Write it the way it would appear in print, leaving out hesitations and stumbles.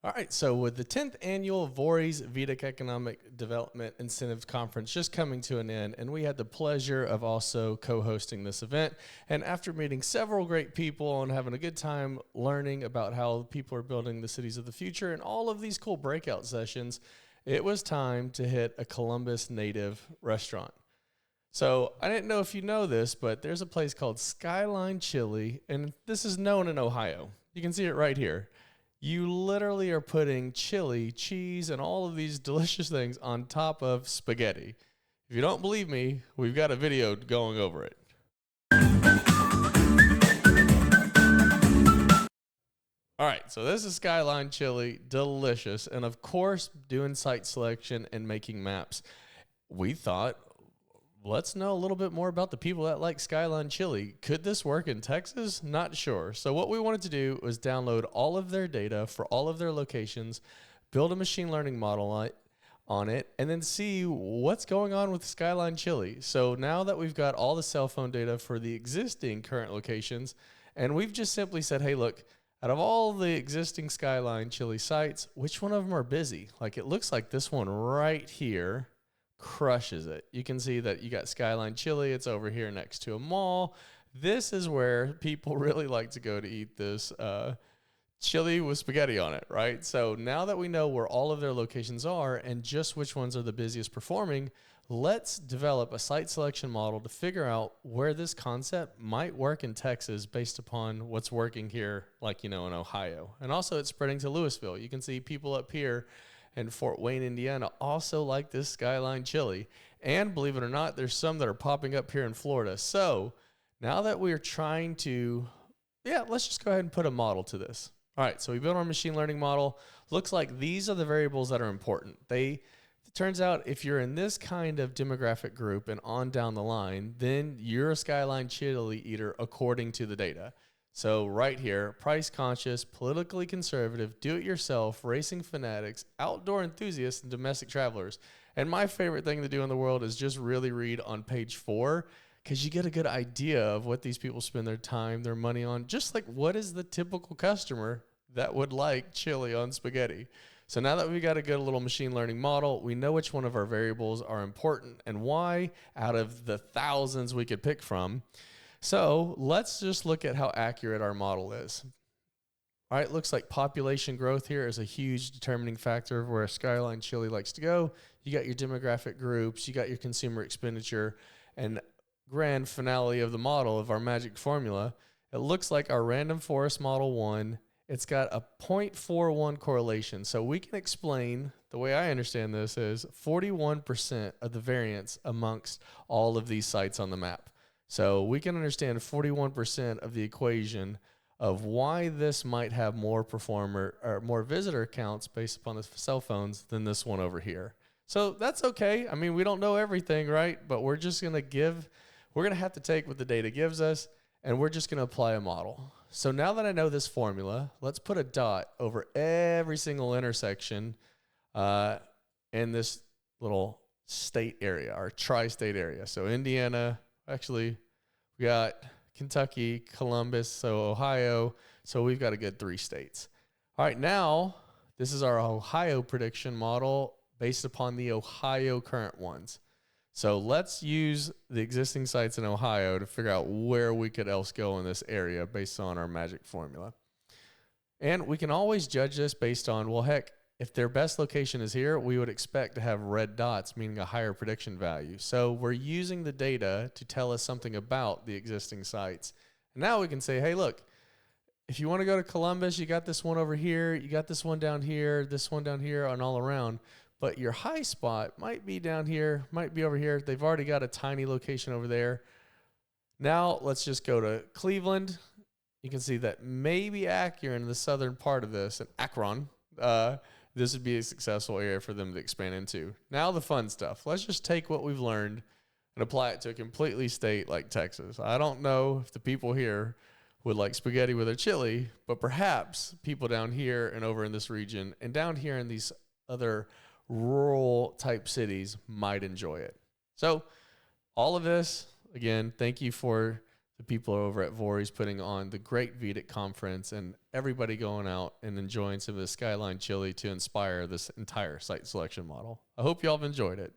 All right, so with the 10th annual Voorhees VEDIC Economic Development Incentives Conference just coming to an end, and we had the pleasure of also co-hosting this event. And after meeting several great people and having a good time learning about how people are building the cities of the future and all of these cool breakout sessions, it was time to hit a Columbus native restaurant. So I didn't know if you know this, but there's a place called Skyline Chili, and this is known in Ohio. You can see it right here. You literally are putting chili, cheese, and all of these delicious things on top of spaghetti. If you don't believe me, we've got a video going over it. All right, so this is Skyline Chili, delicious, and of course, doing site selection and making maps. We thought, let's know a little bit more about the people that like Skyline Chili. Could this work in Texas? Not sure. So what we wanted to do was download all of their data for all of their locations, build a machine learning model on it, and then see what's going on with Skyline Chili. So now that we've got all the cell phone data for the existing current locations, and we've just simply said, hey, look, out of all the existing Skyline Chili sites, which one of them are busy? Like it looks like this one right here crushes it. You can see that you got Skyline Chili. It's over here next to a mall. This is where people really like to go to eat this chili with spaghetti on it, right? So now that we know where all of their locations are and just which ones are the busiest performing, let's develop a site selection model to figure out where this concept might work in Texas based upon what's working here, like, in Ohio. And also it's spreading to Louisville. You can see people up here and Fort Wayne, Indiana also like this Skyline Chili. And believe it or not, there's some that are popping up here in Florida. So now that we're trying to, let's just go ahead and put a model to this. All right, so we built our machine learning model. Looks like these are the variables that are important. It turns out if you're in this kind of demographic group and on down the line, then you're a Skyline Chili eater according to the data. So right here, price conscious, politically conservative, do-it-yourself, racing fanatics, outdoor enthusiasts, and domestic travelers. And my favorite thing to do in the world is just really read on page 4, because you get a good idea of what these people spend their time, their money on. Just like, what is the typical customer that would like chili on spaghetti? So now that we've got a good little machine learning model, we know which one of our variables are important and why out of the thousands we could pick from. So let's just look at how accurate our model is. All right, looks like population growth here is a huge determining factor of where Skyline Chili likes to go. You got your demographic groups, you got your consumer expenditure, and grand finale of the model of our magic formula. It looks like our random forest model 1, it's got a 0.41 correlation. So we can explain, the way I understand this is 41% of the variance amongst all of these sites on the map. So we can understand 41% of the equation of why this might have more performer or more visitor counts based upon the cell phones than this one over here. So that's okay. I mean, we don't know everything, right? But we're just going to have to take what the data gives us, and we're just going to apply a model. So now that I know this formula, let's put a dot over every single intersection in this little state area, our tri-state area. So Indiana, actually, we got Kentucky, Columbus, so Ohio. So we've got a good 3 states. All right, now this is our Ohio prediction model based upon the Ohio current ones. So let's use the existing sites in Ohio to figure out where we could else go in this area based on our magic formula. And we can always judge this based on, well, heck, if their best location is here, we would expect to have red dots, meaning a higher prediction value. So we're using the data to tell us something about the existing sites. And now we can say, hey, look, if you want to go to Columbus, you got this one over here, you got this one down here, and all around. But your high spot might be down here, might be over here. They've already got a tiny location over there. Now let's just go to Cleveland. You can see that maybe Akron in the southern part of this, and Akron, this would be a successful area for them to expand into. Now the fun stuff. Let's just take what we've learned and apply it to a completely state like Texas. I don't know if the people here would like spaghetti with their chili, but perhaps people down here and over in this region and down here in these other rural type cities might enjoy it. So all of this, again, thank you for the people over at Voorhees putting on the great VEDIC conference, and everybody going out and enjoying some of the Skyline chili to inspire this entire site selection model. I hope y'all have enjoyed it.